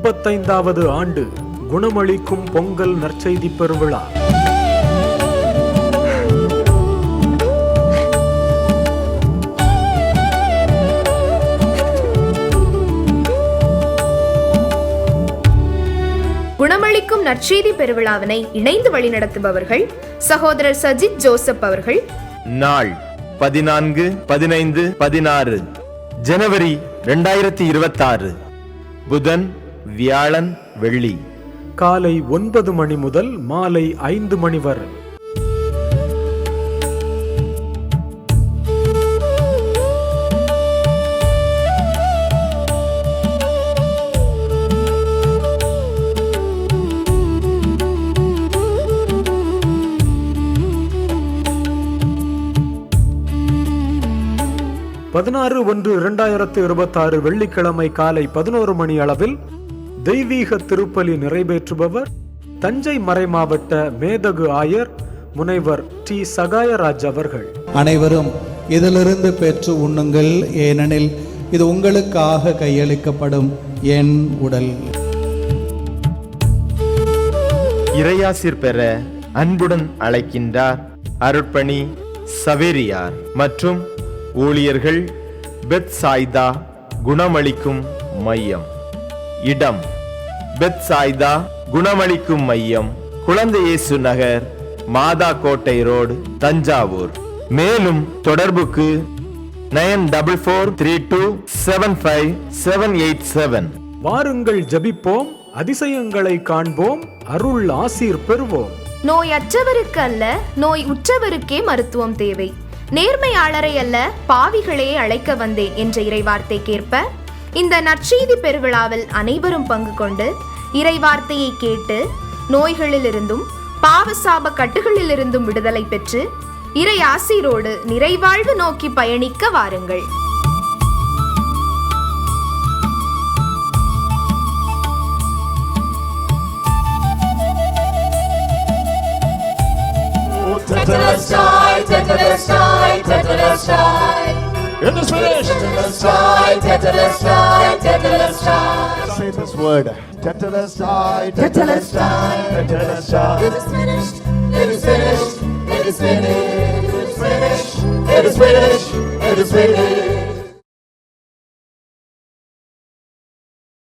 35வது ஆண்டு குணமளிக்கும் பொங்கல் நற்செய்தி பெருவிழா. குணமளிக்கும் நற்செய்தி பெருவிழாவினை இணைந்து வழிநடத்துபவர்கள் சகோதரர் சஜித் ஜோசப் அவர்கள். நாள் 14, 15, 16 ஜனவரி 2026 புதன், வியாழன், வெள்ளி. காலை 9 மணி முதல் மாலை 5 மணி வரை. பதினாறு 1/2026 வெள்ளிக்கிழமை காலை 11 மணி அளவில் தெய்வீக திருப்பலி நிறைவேற்றுபவர் தஞ்சை மறைமாவட்ட மேதகு ஆயர் முனைவர் டி சகாயராஜ் அவர்கள். அனைவரும் இதிலிருந்து பெற்று உண்ணுங்கள், ஏனெனில் இது உங்களுக்காக கையளிக்கப்படும் என் உடல். இறையாசிர் பெற அன்புடன் அழைக்கின்றார் அருட்பணி சவேரியார் மற்றும் ஊழியர்கள் பெத்சாய்தா குணமளிக்கும் மையம். இடம் பெத்சாய்தா குணமளிக்கும் மையம், குழந்தை இயேசு நகர், மாதா கோட்டை ரோடு, தஞ்சாவூர். மேலும் தொடர்புக்கு 9442757787. வாருங்கள் ஜபிப்போம், அதிசயங்களை காண்போம், அருள் ஆசீர் பெறுவோம். நோய் அற்றவருக்கு அல்ல, நோய் உற்றவருக்கே மருத்துவம் தேவை. நேர்மையாளரை அல்ல, பாவிகளே அழைக்க வந்தேன் என்ற இறைவார்த்தைக்கேற்ப இந்த நற்செய்தி பெருவிழாவில் அனைவரும் பங்கு கொண்டு இறைவார்த்தையை கேட்டு நோய்களிலிருந்தும் பாவசாப கட்டுகளிலிருந்தும் விடுதலை பெற்று இறை ஆசீரோடு நிறைவாழ்வு நோக்கி பயணிக்க வாருங்கள். Tetelestai, tetelestai, tetelestai. It is finished. Tetelestai, tetelestai, tetelestai. Say this word. Tetelestai, tetelestai, tetelestai. It is finished. It is finished. It is finished. It is finished. It is finished. It is finished.